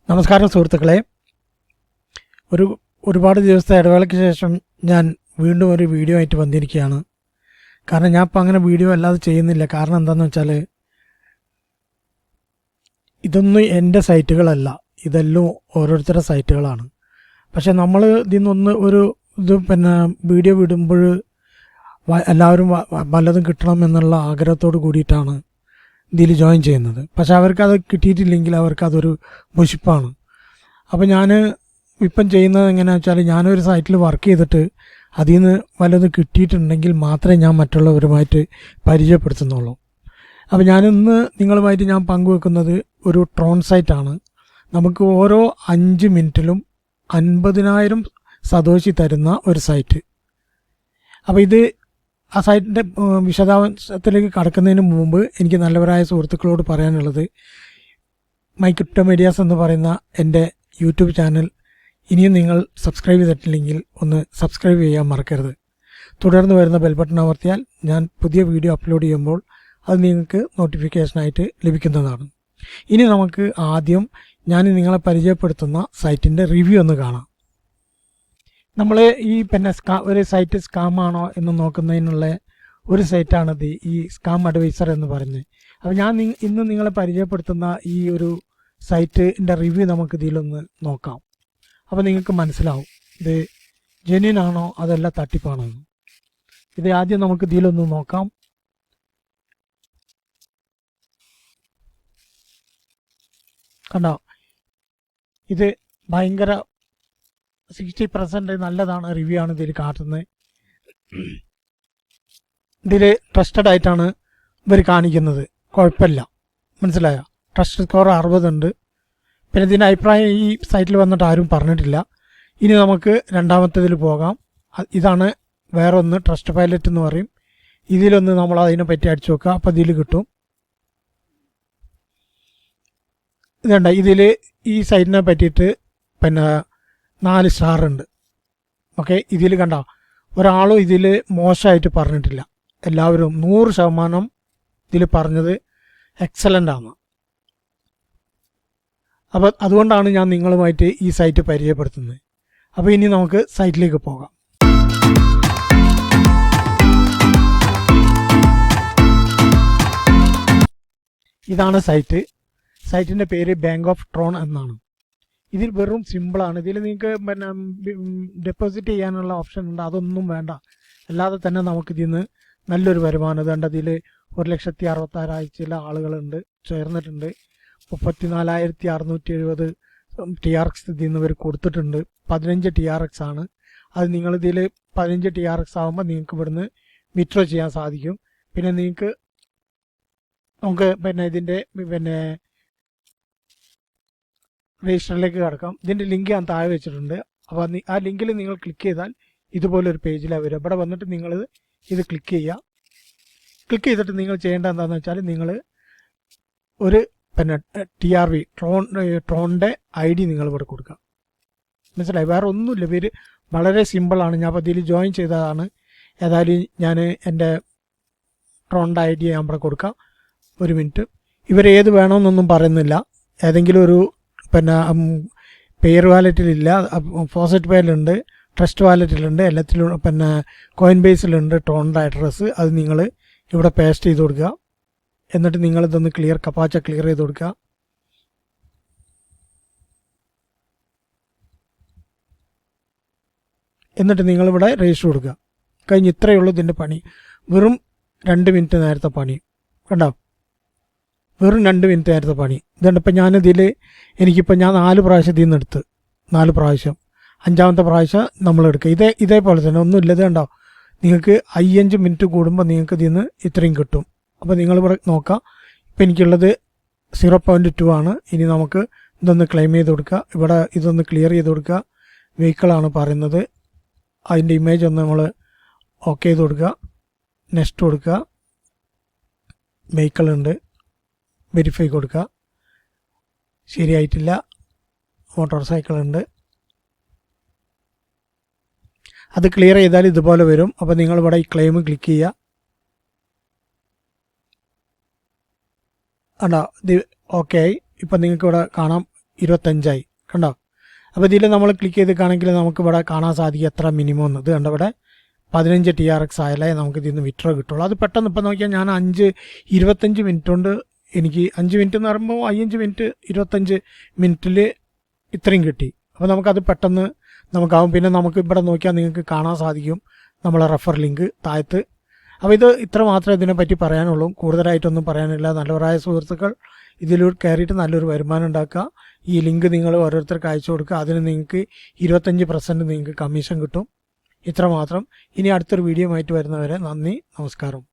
നമസ്കാരം സുഹൃത്തുക്കളെ, ഒരുപാട് ദിവസത്തെ ഇടവേളയ്ക്ക് ശേഷം ഞാൻ വീണ്ടും ഒരു വീഡിയോ ആയിട്ട് വന്നിരിക്കുകയാണ്. കാരണം ഞാൻ ഇപ്പം അങ്ങനെ വീഡിയോ അല്ലാതെ ചെയ്യുന്നില്ല. കാരണം എന്താണെന്ന് വെച്ചാൽ ഇതൊന്നും എൻ്റെ സൈറ്റുകളല്ല, ഇതെല്ലാം ഓരോരുത്തരുടെ സൈറ്റുകളാണ്. പക്ഷെ നമ്മൾ ഇതിൽ നിന്നൊന്ന് വീഡിയോ വിടുമ്പോൾ എല്ലാവരും വല്ലതും കിട്ടണം എന്നുള്ള ആഗ്രഹത്തോട് കൂടിയിട്ടാണ് ഇതിൽ ജോയിൻ ചെയ്യുന്നത്. പക്ഷെ അവർക്കത് കിട്ടിയിട്ടില്ലെങ്കിൽ അവർക്കതൊരു മുഷിപ്പാണ്. അപ്പോൾ ഞാൻ ഇപ്പം ചെയ്യുന്നത് എങ്ങനെയാണെന്ന് വെച്ചാൽ, ഞാനൊരു സൈറ്റിൽ വർക്ക് ചെയ്തിട്ട് അതിൽ നിന്ന് വല്ലതും കിട്ടിയിട്ടുണ്ടെങ്കിൽ മാത്രമേ ഞാൻ മറ്റുള്ളവരുമായിട്ട് പരിചയപ്പെടുത്തുന്നുള്ളൂ. അപ്പോൾ ഞാനിന്ന് നിങ്ങളുമായിട്ട് ഞാൻ പങ്കുവെക്കുന്നത് ഒരു ട്രോൺ സൈറ്റാണ്. നമുക്ക് ഓരോ 5 മിനിറ്റിലും 50,000 സതോഷി തരുന്ന ഒരു സൈറ്റ്. അപ്പോൾ ആ സൈറ്റിൻ്റെ വിശദാംശത്തിലേക്ക് കടക്കുന്നതിന് മുമ്പ് എനിക്ക് നല്ലവരായ സുഹൃത്തുക്കളോട് പറയാനുള്ളത്, mycryptomedias എന്ന് പറയുന്ന എൻ്റെ യൂട്യൂബ് ചാനൽ ഇനിയും നിങ്ങൾ സബ്സ്ക്രൈബ് ചെയ്തിട്ടില്ലെങ്കിൽ ഒന്ന് സബ്സ്ക്രൈബ് ചെയ്യാൻ മറക്കരുത്. തുടർന്ന് വരുന്ന ബെൽ ബട്ടൺ അമർത്തിയാൽ ഞാൻ പുതിയ വീഡിയോ അപ്ലോഡ് ചെയ്യുമ്പോൾ അത് നിങ്ങൾക്ക് നോട്ടിഫിക്കേഷനായിട്ട് ലഭിക്കുന്നതാണ്. ഇനി നമുക്ക് ആദ്യം ഞാൻ നിങ്ങളെ പരിചയപ്പെടുത്തുന്ന സൈറ്റിൻ്റെ റിവ്യൂ ഒന്ന് കാണാം. നമ്മൾ ഈ ഒരു സൈറ്റ് സ്കാമാണോ എന്ന് നോക്കുന്നതിനുള്ള ഒരു സൈറ്റാണിത്, ഈ സ്കാം അഡ്വൈസർ എന്ന് പറഞ്ഞ്. അപ്പോൾ ഞാൻ ഇന്ന് നിങ്ങളെ പരിചയപ്പെടുത്തുന്ന ഈ ഒരു സൈറ്റിൻ്റെ റിവ്യൂ നമുക്ക് ഇതിലൊന്ന് നോക്കാം. അപ്പോൾ നിങ്ങൾക്ക് മനസ്സിലാവും ഇത് ജെന്യുൻ ആണോ അതല്ല തട്ടിപ്പാണോ എന്ന്. ഇത് ആദ്യം നമുക്ക് ഇതിലൊന്ന് നോക്കാം. കണ്ടോ, ഇത് ഭയങ്കര 60% നല്ലതാണ്, റിവ്യൂ ആണ് ഇതിൽ കാട്ടുന്നത്. ഇതിൽ ട്രസ്റ്റഡ് ആയിട്ടാണ് ഇവർ കാണിക്കുന്നത്, കുഴപ്പമില്ല, മനസ്സിലായോ? ട്രസ്റ്റ് സ്കോർ 60 ഉണ്ട്. പിന്നെ ഇതിൻ്റെ അഭിപ്രായം ഈ സൈറ്റിൽ വന്നിട്ട് ആരും പറഞ്ഞിട്ടില്ല. ഇനി നമുക്ക് രണ്ടാമത്തേതിൽ പോകാം. ഇതാണ് വേറൊന്ന്, ട്രസ്റ്റ് പൈലറ്റ് എന്ന് പറയും. ഇതിലൊന്ന് നമ്മൾ അതിനെ പറ്റി അടിച്ചു നോക്കുക. അപ്പോൾ ഇതിൽ കിട്ടും. ഇതുണ്ട്, ഇതിൽ ഈ സൈറ്റിനെ പറ്റിയിട്ട് 4 സ്റ്റാർ ഉണ്ട്. ഓക്കെ, ഇതിൽ കണ്ട ഒരാളും ഇതിൽ മോശമായിട്ട് പറഞ്ഞിട്ടില്ല. എല്ലാവരും 100% ഇതിൽ പറഞ്ഞത് എക്സലൻ്റ് ആണ്. അപ്പോൾ അതുകൊണ്ടാണ് ഞാൻ നിങ്ങളുമായിട്ട് ഈ സൈറ്റ് പരിചയപ്പെടുത്തുന്നത്. അപ്പോൾ ഇനി നമുക്ക് സൈറ്റിലേക്ക് പോകാം. ഇതാണ് സൈറ്റ്. സൈറ്റിൻ്റെ പേര് ബാങ്ക് ഓഫ് ട്രോൺ എന്നാണ്. ഇതിൽ വെറും സിമ്പിളാണ്. ഇതിൽ നിങ്ങൾക്ക് ഡെപ്പോസിറ്റ് ചെയ്യാനുള്ള ഓപ്ഷൻ ഉണ്ട്, അതൊന്നും വേണ്ട. അല്ലാതെ തന്നെ നമുക്കിതിൽ നിന്ന് നല്ലൊരു വരുമാനം ഇതുണ്ട്. അതിൽ 1,66,000 ചില ആളുകളുണ്ട്, ചേർന്നിട്ടുണ്ട്. 34,670 TRX ഇതിൽ നിന്ന് ഇവർ കൊടുത്തിട്ടുണ്ട്. 15 TRX ആണ്. അത് നിങ്ങളിതിൽ 15 TRX ആകുമ്പോൾ നിങ്ങൾക്ക് ഇവിടുന്ന് വിത്ഡ്രോ ചെയ്യാൻ സാധിക്കും. പിന്നെ നമുക്ക് ഇതിൻ്റെ രജിസ്റ്ററിലേക്ക് കിടക്കാം. ഇതിൻ്റെ ലിങ്ക് ഞാൻ താഴെ വെച്ചിട്ടുണ്ട്. അപ്പോൾ ആ ലിങ്കിൽ നിങ്ങൾ ക്ലിക്ക് ചെയ്താൽ ഇതുപോലൊരു പേജിലാണ് വരിക. ഇവിടെ വന്നിട്ട് നിങ്ങൾ ഇത് ക്ലിക്ക് ചെയ്യുക. ക്ലിക്ക് ചെയ്തിട്ട് നിങ്ങൾ ചെയ്യേണ്ടത് എന്താണെന്ന് വെച്ചാൽ, നിങ്ങൾ ഒരു TRV ട്രോണിൻ്റെ ID നിങ്ങൾ ഇവിടെ കൊടുക്കുക. മനസ്സിലായി? വേറെ ഒന്നുമില്ല. പേര് വളരെ സിമ്പിളാണ്. ഞാൻ അപ്പോൾ ഇതിൽ ജോയിൻ ചെയ്തതാണ്. ഏതായാലും ഞാൻ എൻ്റെ ട്രോണിൻ്റെ ID ഞാൻ ഇവിടെ കൊടുക്കാം. 1 മിനിറ്റ്. ഇവരേത് വേണമെന്നൊന്നും പറയുന്നില്ല. ഏതെങ്കിലും ഒരു പെയർ വാലറ്റിലില്ല, ഫോസറ്റ് പേയിലുണ്ട്, ട്രസ്റ്റ് വാലറ്റിലുണ്ട്, എല്ലാത്തിലും കോയിൻ ബേസിലുണ്ട് ട്രോണിൻ്റെ അഡ്രസ്സ്. അത് നിങ്ങൾ ഇവിടെ പേസ്റ്റ് ചെയ്ത് കൊടുക്കുക. എന്നിട്ട് നിങ്ങളിതൊന്ന് കപ്പാച്ച ക്ലിയർ ചെയ്ത് കൊടുക്കുക. എന്നിട്ട് നിങ്ങളിവിടെ രജിസ്റ്റർ കൊടുക്കുക. കഴിഞ്ഞ് ഇത്രയേ ഉള്ളൂ ഇതിൻ്റെ പണി. വെറും 2 മിനിറ്റ് നേരത്തെ പണി. കണ്ടോ, വെറും 2 മിനിറ്റ് നേരത്തെ പണി. ഇതുണ്ട്. ഇപ്പം എനിക്കിപ്പോൾ ഞാൻ 4 പ്രാവശ്യം ഇതിൽ നിന്ന് എടുത്ത്, 4 പ്രാവശ്യം, 5-ാമത്തെ പ്രാവശ്യം നമ്മൾ എടുക്കുക. ഇതേപോലെ തന്നെ ഒന്നുമില്ല. ഇത് കണ്ടോ, നിങ്ങൾക്ക് 5 മിനിറ്റ് കൂടുമ്പോൾ നിങ്ങൾക്ക് ഇതിൽ നിന്ന് ഇത്രയും കിട്ടും. അപ്പോൾ നിങ്ങളിവിടെ നോക്കാം. ഇപ്പം എനിക്കുള്ളത് 0.2 ആണ്. ഇനി നമുക്ക് ഇതൊന്ന് ക്ലെയിം ചെയ്ത് കൊടുക്കുക. ഇവിടെ ഇതൊന്ന് ക്ലിയർ ചെയ്ത് കൊടുക്കുക. വെഹിക്കിളാണ് പറയുന്നത്. അതിൻ്റെ ഇമേജ് ഒന്ന് നമ്മൾ ഓക്കെ ചെയ്ത് കൊടുക്കുക. നെക്സ്റ്റ് കൊടുക്കുക. വെഹിക്കിളുണ്ട്, വെരിഫൈ കൊടുക്കുക. ശരിയായിട്ടില്ല. മോട്ടോർ സൈക്കിളുണ്ട്, അത് ക്ലിയർ ചെയ്താൽ ഇതുപോലെ വരും. അപ്പോൾ നിങ്ങളിവിടെ ഈ ക്ലെയിം ക്ലിക്ക് ചെയ്യുക. അല്ല ഇത് ഓക്കെ ആയി. ഇപ്പം നിങ്ങൾക്ക് ഇവിടെ കാണാം 25 കണ്ടോ. അപ്പോൾ ഇതിൽ നമ്മൾ ക്ലിക്ക് ചെയ്തിട്ടാണെങ്കിൽ നമുക്ക് ഇവിടെ കാണാൻ സാധിക്കും എത്ര മിനിമം എന്ന്. ഇത് കണ്ടോ ഇവിടെ 15 TRX ആയാലേ നമുക്ക് ഇതിൽ നിന്ന് വിഡ്രോ കിട്ടുള്ളൂ. അത് പെട്ടെന്ന് ഇപ്പോൾ നോക്കിയാൽ ഞാൻ 25 മിനിറ്റ് കൊണ്ട് എനിക്ക് 5 മിനിറ്റ് എന്ന് പറയുമ്പോൾ 5 മിനിറ്റ് 25 മിനിറ്റിൽ ഇത്രയും കിട്ടി. അപ്പോൾ നമുക്കത് പെട്ടെന്ന് നമുക്കാവും. പിന്നെ നമുക്ക് ഇവിടെ നോക്കിയാൽ നിങ്ങൾക്ക് കാണാൻ സാധിക്കും നമ്മളെ റെഫർ ലിങ്ക് താഴത്ത്. അപ്പോൾ ഇത് ഇത്ര മാത്രമേ ഇതിനെപ്പറ്റി പറയാനുള്ളൂ, കൂടുതലായിട്ടൊന്നും പറയാനില്ല. നല്ലവരായ സുഹൃത്തുക്കൾ ഇതിലൂടെ കയറിയിട്ട് നല്ലൊരു വരുമാനം ഉണ്ടാക്കുക. ഈ ലിങ്ക് നിങ്ങൾ ഓരോരുത്തർക്ക് അയച്ചു കൊടുക്കുക. അതിന് നിങ്ങൾക്ക് 25% നിങ്ങൾക്ക് കമ്മീഷൻ കിട്ടും. ഇത്ര മാത്രം. ഇനി അടുത്തൊരു വീഡിയോ ആയിട്ട് വരുന്നവരെ നന്ദി, നമസ്കാരം.